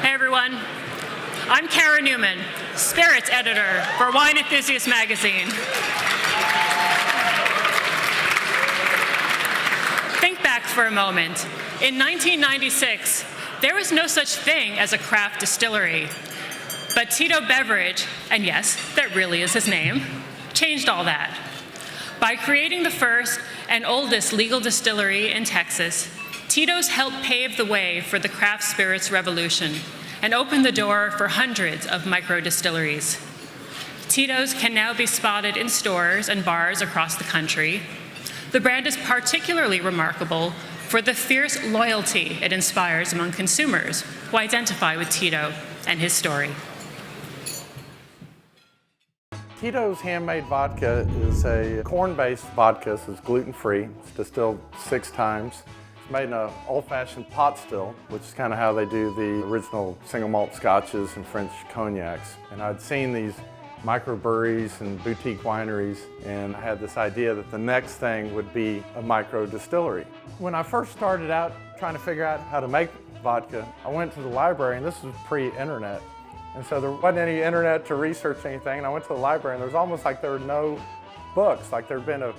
Hey everyone, I'm Kara Newman, Spirits Editor for Wine Enthusiast magazine. Think back for a moment. In 1996, there was no such thing as a craft distillery. But Tito Beverage, and yes, that really is his name, changed all that. By creating the first and oldest legal distillery in Texas, Tito's helped pave the way for the craft spirits revolution and opened the door for hundreds of micro distilleries. Tito's can now be spotted in stores and bars across the country. The brand is particularly remarkable for the fierce loyalty it inspires among consumers who identify with Tito and his story. Tito's Handmade Vodka is a corn-based vodka, so it's gluten-free. It's distilled 6 times. It's made in an old-fashioned pot still, which is kind of how they do the original single malt scotches and French cognacs. And I'd seen these microbreweries and boutique wineries, and I had this idea that the next thing would be a micro distillery. When I first started out trying to figure out how to make vodka, I went to the library, and this was pre-internet. And so there wasn't any internet to research anything, and I went to the library, and there was almost like there were no books, like there'd been a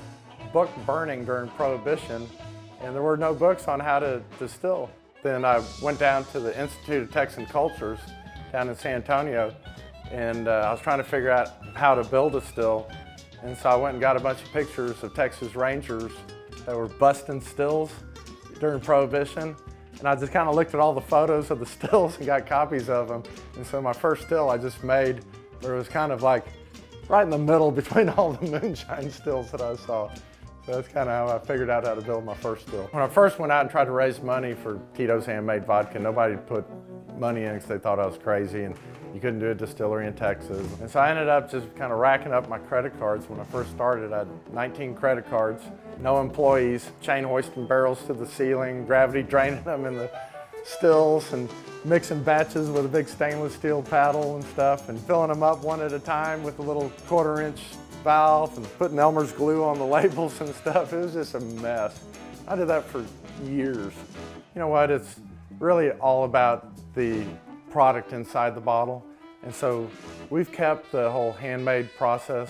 book burning during Prohibition, and there were no books on how to distill. Then I went down to the Institute of Texan Cultures down in San Antonio, and I was trying to figure out how to build a still. And so I went and got a bunch of pictures of Texas Rangers that were busting stills during Prohibition. And I just kind of looked at all the photos of the stills and got copies of them. And so my first still I just made, where it was kind of like right in the middle between all the moonshine stills that I saw. So that's kind of how I figured out how to build my first still. When I first went out and tried to raise money for Tito's Handmade Vodka, nobody put money in because they thought I was crazy and you couldn't do a distillery in Texas. And so I ended up just kind of racking up my credit cards. When I first started, I had 19 credit cards, no employees, chain hoisting barrels to the ceiling, gravity draining them in the stills, and mixing batches with a big stainless steel paddle and stuff, and filling them up one at a time with a little 1/4-inch valve, and putting Elmer's glue on the labels and stuff. It was just a mess. I did that for years. You know what, it's really all about the product inside the bottle. And so we've kept the whole handmade process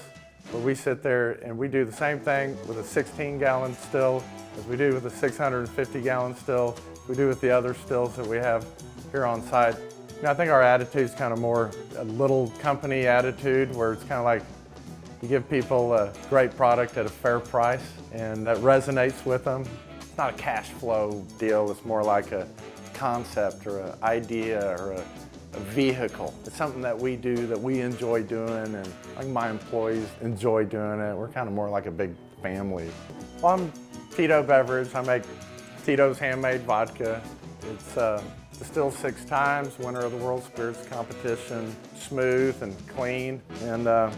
where we sit there and we do the same thing with a 16-gallon still as we do with a 650-gallon still, we do with the other stills that we have here on site. You know, I think our attitude is kind of more a little company attitude, where it's kind of like you give people a great product at a fair price and that resonates with them. It's not a cash flow deal, it's more like a concept or an idea or a vehicle. It's something that we do that we enjoy doing, and like my employees enjoy doing it. We're kind of more like a big family. Well, I'm Tito Beverage. I make Tito's Handmade Vodka. It's distilled 6 times, winner of the World Spirits Competition, smooth and clean. And I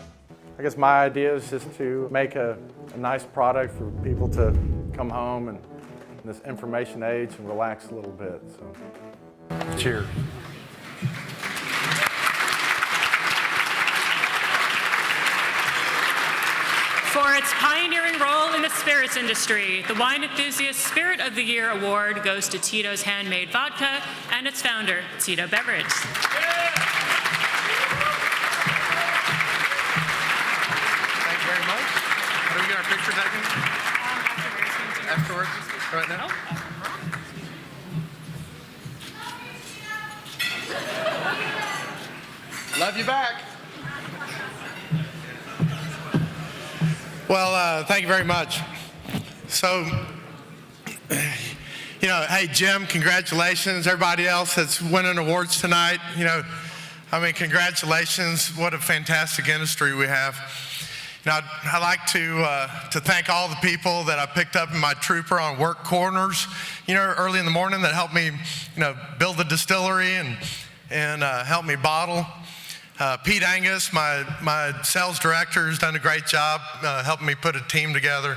guess my idea is just to make a nice product for people to come home and in this information age and relax a little bit. So, cheers. For its pioneering role in the spirits industry, the Wine Enthusiast Spirit of the Year Award goes to Tito's Handmade Vodka and its founder, Tito Beverage. Thank you very much. How do we get our picture taken? Afterwards? Right now? Love you back. Well, thank you very much. So, you know, hey, Jim, congratulations. Everybody else that's winning awards tonight, you know, I mean, congratulations. What a fantastic industry we have. You know, I'd like to thank all the people that I picked up in my trooper on work corners, you know, early in the morning that helped me, you know, build the distillery and help me bottle. Pete Angus, my sales director, has done a great job helping me put a team together.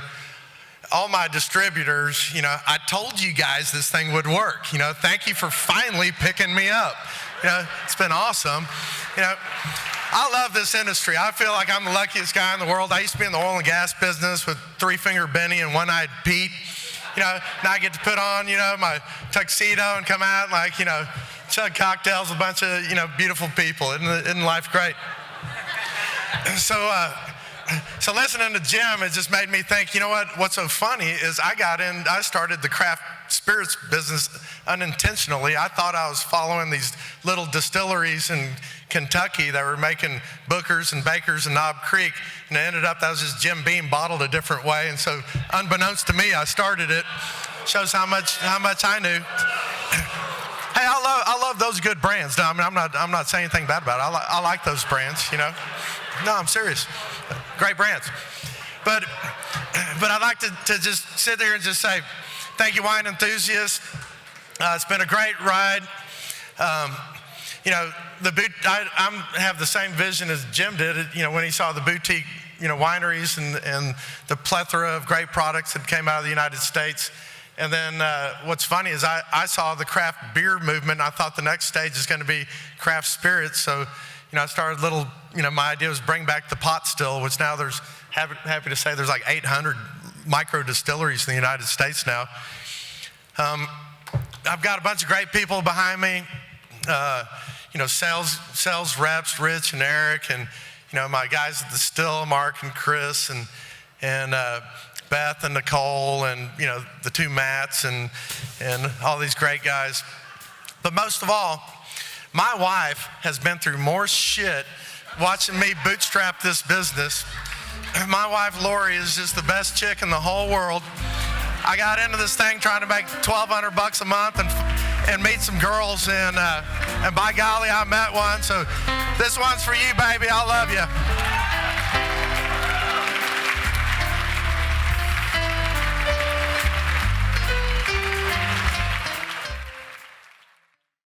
All my distributors, you know, I told you guys this thing would work. You know, thank you for finally picking me up. You know, it's been awesome. You know, I love this industry. I feel like I'm the luckiest guy in the world. I used to be in the oil and gas business with Three Finger Benny and One Eyed Pete. Now I get to put on, my tuxedo and come out and chug cocktails with a bunch of, beautiful people. Isn't life great? So listening to Jim, it just made me think, what's so funny is I started the craft spirits business unintentionally. I thought I was following these little distilleries in Kentucky that were making Booker's and Baker's and Knob Creek, and it ended up that was just Jim Beam bottled a different way. And so unbeknownst to me, I started it. Shows how much I knew. Hey, I love those good brands. No, I mean, I'm not saying anything bad about it. I like those brands, No, I'm serious. Great brands. But I'd like to just sit there and just say, thank you, Wine Enthusiast. It's been a great ride. I have the same vision as Jim did, when he saw the boutique, wineries and the plethora of great products that came out of the United States. And then what's funny is I saw the craft beer movement. And I thought the next stage is going to be craft spirits. So, I started my idea was bring back the pot still, which now there's, happy to say there's like 800 micro distilleries in the United States now. I've got a bunch of great people behind me, sales reps, Rich and Eric, and, my guys at the Still, Mark and Chris, and Beth and Nicole, and, the two Matts, and all these great guys. But most of all, my wife has been through more shit watching me bootstrap this business. My wife, Lori, is just the best chick in the whole world. I got into this thing trying to make $1,200 a month and meet some girls, and by golly, I met one. So this one's for you, baby. I love you.